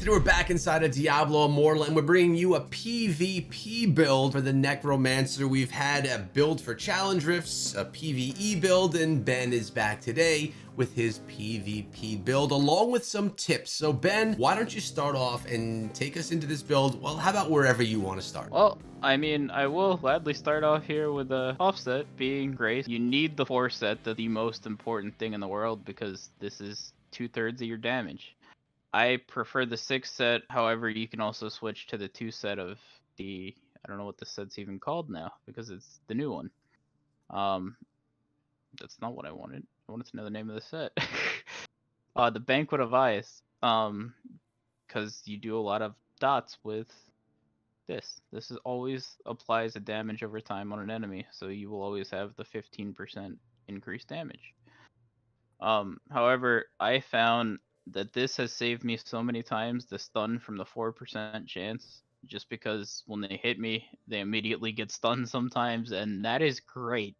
Today we're back inside of Diablo Immortal and we're bringing you a PvP build for the Necromancer. We've had a build for challenge rifts, a PvE build, and Ben is back today with his PvP build along with some tips. So Ben, why don't you start off and take us into this build? Well, how about wherever you want to start? Well, I mean, I will gladly start off here with the offset being Grace. You need the 4 set, that's the most important thing in the world, because this is 2/3 of your damage. I prefer the 6 set, however, you can also switch to the 2 set of the, I don't know what the set's even called now, because it's the new one. That's not what I wanted. I wanted to know the name of the set. The Banquet of Ice, because you do a lot of dots with this. This is always applies a damage over time on an enemy, so you will always have the 15% increased damage. However, I found that this has saved me so many times the stun from the 4% chance, just because when they hit me, they immediately get stunned sometimes, and that is great.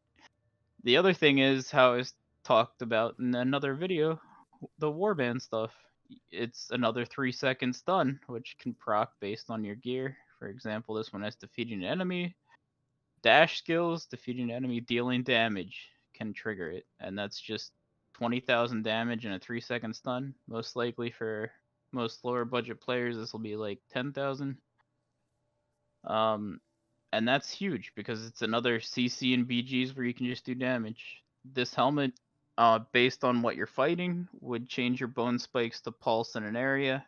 The other thing is how I talked about in another video, the warband stuff. It's another 3-second stun, which can proc based on your gear. For example, this one has defeating an enemy. Dash skills, defeating an enemy, dealing damage can trigger it. And that's just 20,000 damage and a 3-second stun. Most likely for most lower budget players, this will be like 10,000. And that's huge because it's another CC and BGs where you can just do damage. This helmet, based on what you're fighting, would change your bone spikes to pulse in an area.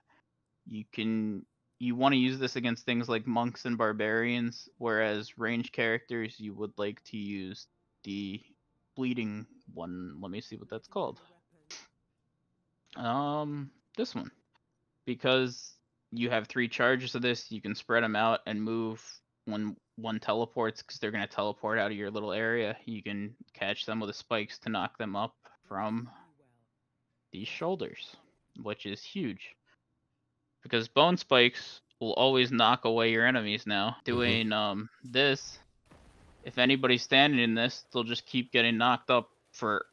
You want to use this against things like monks and barbarians, whereas ranged characters you would like to use the bleeding one. Let me see what that's called. This one, because you have 3 charges of this, you can spread them out and move when one teleports, because they're going to teleport out of your little area. You can catch them with the spikes to knock them up from these shoulders, which is huge. Because bone spikes will always knock away your enemies now. Doing this, if anybody's standing in this, they'll just keep getting knocked up for,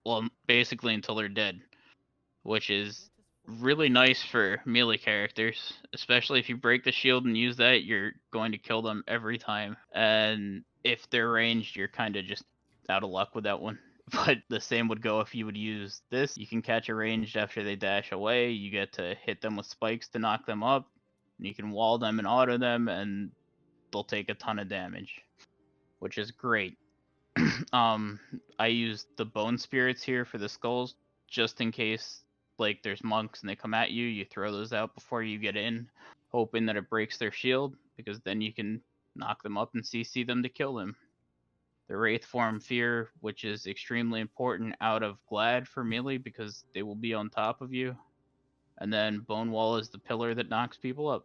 well, basically until they're dead, which is really nice for melee characters, especially if you break the shield and use that, you're going to kill them every time. And if they're ranged, you're kind of just out of luck with that one. But the same would go if you would use this. You can catch a ranged after they dash away. You get to hit them with spikes to knock them up. And you can wall them and auto them, and they'll take a ton of damage, which is great. I used the bone spirits here for the skulls, just in case like there's monks and they come at you. You throw those out before you get in, hoping that it breaks their shield, because then you can knock them up and CC them to kill them. The Wraith form Fear, which is extremely important out of Glad for melee because they will be on top of you. And then Bone Wall is the pillar that knocks people up.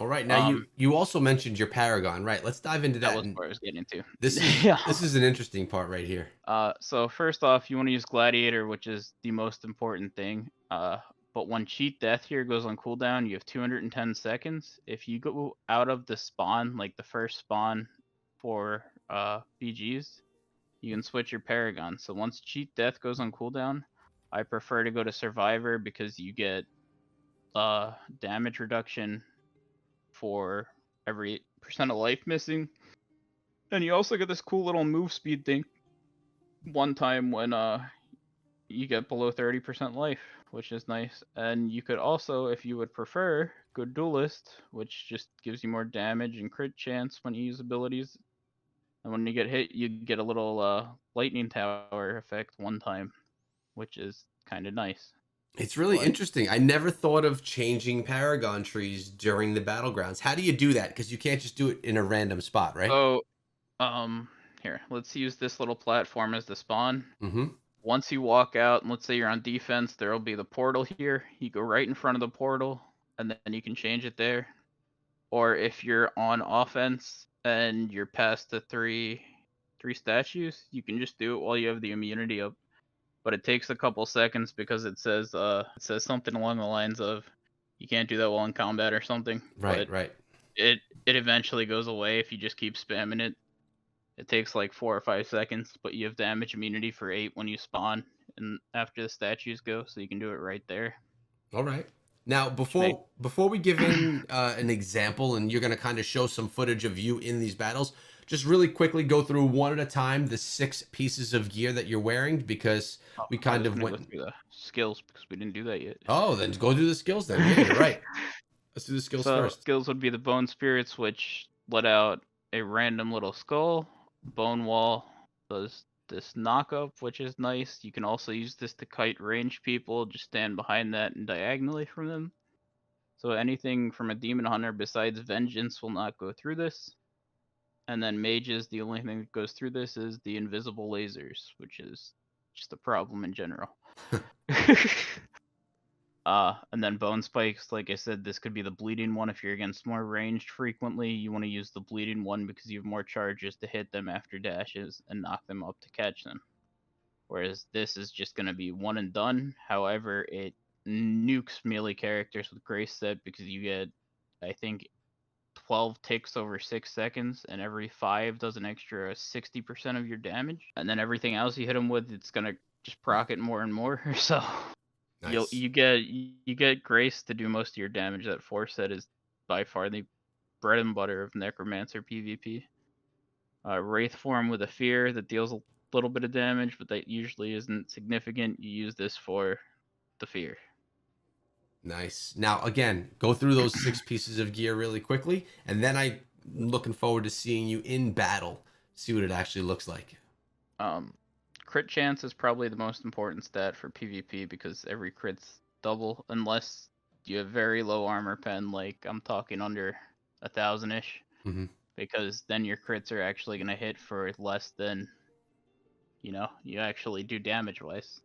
All right, now you also mentioned your Paragon, right? Let's dive into That that. was And what I was getting to. this is Yeah. this is an interesting part right here. So first off, you want to use Gladiator, which is the most important thing. But when Cheat Death here goes on cooldown, you have 210 seconds. If you go out of the spawn, like the first spawn for BGs, you can switch your Paragon. So once Cheat Death goes on cooldown, I prefer to go to Survivor because you get damage reduction for every percent of life missing. And you also get this cool little move speed thing one time when you get below 30% life, which is nice. And you could also, if you would prefer, go Duelist, which just gives you more damage and crit chance when you use abilities. And when you get hit, you get a little lightning tower effect one time, which is kind of nice. It's really But interesting. I never thought of changing Paragon trees during the battlegrounds. How do you do that? Because you can't just do it in a random spot, right? so, here, let's use this little platform as the spawn. Mm-hmm. Once you walk out, and let's say you're on defense, there will be the portal here. You go right in front of the portal, and then you can change it there. Or if you're on offense and you're past the three statues, you can just do it while you have the immunity up. But it takes a couple seconds because it says something along the lines of you can't do that while in combat or something. Right, But right. it eventually goes away if you just keep spamming it. It takes like 4 or 5 seconds, but you have damage immunity for 8 when you spawn and after the statues go, so you can do it right there. All right. Now, which made before we give in an example, and you're going to kind of show some footage of you in these battles, just really quickly go through one at a time the 6 pieces of gear that you're wearing, because oh, we I kind was of gonna go went. through the skills because we didn't do that yet. Oh, then go do the skills then. Yeah, you're right. Let's do the skills So first. skills would be the bone spirits, which let out a random little skull. Bone wall does this knockup, which is nice. You can also use this to kite range people. Just stand behind that and diagonally from them. So anything from a demon hunter besides vengeance will not go through this. And then mages, the only thing that goes through this is the invisible lasers, which is just a problem in general. And then bone spikes, like I said, this could be the bleeding one if you're against more ranged frequently. You want to use the bleeding one because you have more charges to hit them after dashes and knock them up to catch them. Whereas this is just going to be one and done. However, it nukes melee characters with Grace Set because you get, I think, 12 ticks over 6 seconds, and every 5 does an extra 60% of your damage. And then everything else you hit them with, it's going to just proc it more and more. So Nice. you get Grace to do most of your damage. That force set is by far the bread and butter of Necromancer PvP. Wraith form with a fear that deals a little bit of damage, but that usually isn't significant. You use this for the fear. Nice. Now, again, go through those 6 pieces of gear really quickly, and then I'm looking forward to seeing you in battle, see what it actually looks like. Um, Crit chance is probably the most important stat for PvP because every crit's double unless you have very low armor pen, like I'm talking under 1,000-ish, Hmm. because then your crits are actually going to hit for less than, you actually do damage-wise.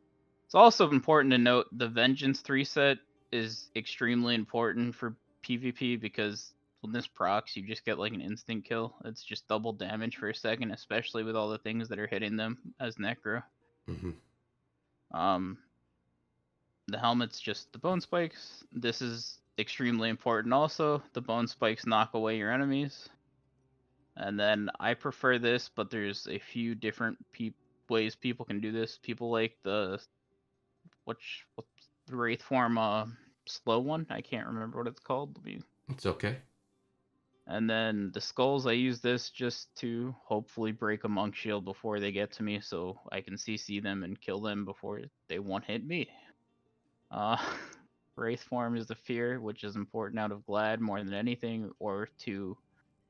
It's also important to note the Vengeance 3 set is extremely important for PvP because when this procs, you just get like an instant kill. It's just double damage for a second, especially with all the things that are hitting them as Necro. Hmm. Um, the helmet's just the bone spikes. This is extremely important also. The bone spikes knock away your enemies. And then I prefer this, but there's a few different ways people can do this. People like the what's the wraith form slow one. I can't remember what it's called. It's okay. And then the skulls, I use this just to hopefully break a monk shield before they get to me, so I can CC them and kill them before they one hit me. Uh, wraith form is the fear, which is important out of Glad more than anything, or to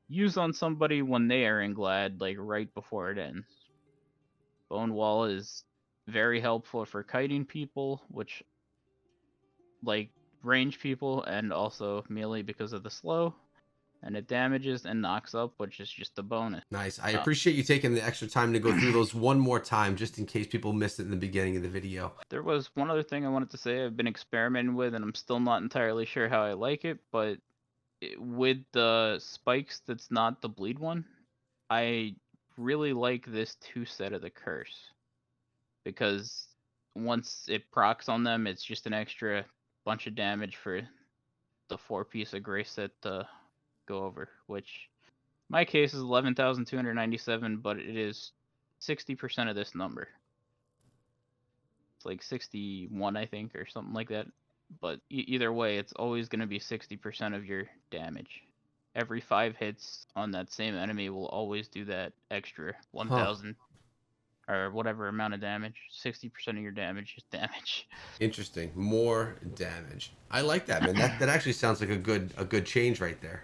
use on somebody when they are in Glad, like right before it ends. Bone Wall is very helpful for kiting people, which like range people, and also melee because of the slow. And it damages and knocks up, which is just a bonus. Nice. I Uh, appreciate you taking the extra time to go through those one more time, just in case people missed it in the beginning of the video. there was one other thing I wanted to say I've been experimenting with, and I'm still not entirely sure how I like it, but with the spikes that's not the bleed one, I really like this 2 set of the curse. Because once it procs on them, it's just an extra bunch of damage for the 4-piece of grace set to go over, which my case is 11,297, but it is 60% of this number. It's like 61, I think, or something like that. But either way, it's always going to be 60% of your damage. Every 5 hits on that same enemy will always do that extra Huh. 1,000 or whatever amount of damage. 60% of your damage is damage. Interesting. More damage. I like that, man. That actually sounds like a good change right there.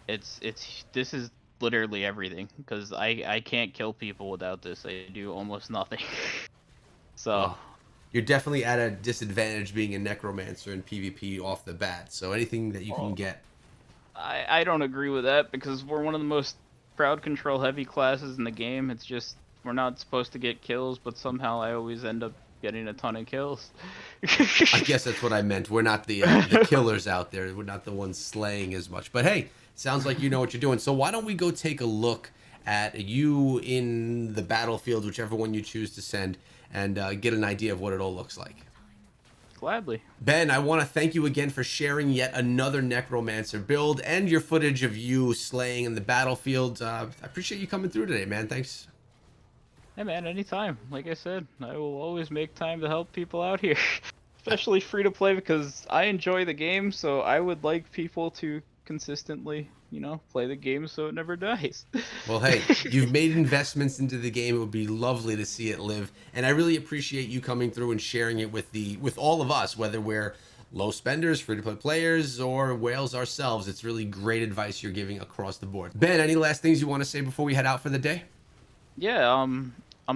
This is literally everything because I can't kill people without this. I do almost nothing. So Well, you're definitely at a disadvantage being a necromancer in PvP off the bat. So anything that you can well, get. I don't agree with that because we're one of the most crowd control heavy classes in the game. It's just we're not supposed to get kills, but somehow I always end up getting a ton of kills. I guess that's what I meant. We're not the killers out there. We're not the ones slaying as much. But hey, sounds like you know what you're doing. So why don't we go take a look at you in the battlefield, whichever one you choose to send, and get an idea of what it all looks like. Gladly. Ben, I want to thank you again for sharing yet another Necromancer build and your footage of you slaying in the battlefield. I appreciate you coming through today, man. Thanks. Hey man, anytime. Like I said, I will always make time to help people out here. especially free to play, because I enjoy the game, so I would like people to consistently, play the game so it never dies. Well, hey, you've made investments into the game. It would be lovely to see it live, and I really appreciate you coming through and sharing it with all of us, whether we're low spenders, free to play players, or whales ourselves. It's really great advice you're giving across the board. Ben, any last things you want to say before we head out for the day? Yeah, I'm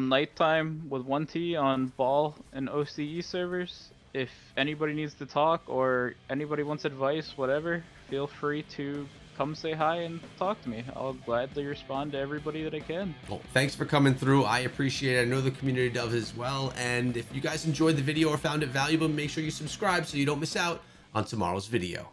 nighttime with 1T on Ball and OCE servers. If anybody needs to talk or anybody wants advice, whatever, feel free to come say hi and talk to me. I'll gladly respond to everybody that I can. Well, thanks for coming through. I appreciate it. I know the community does as well. And if you guys enjoyed the video or found it valuable, make sure you subscribe so you don't miss out on tomorrow's video.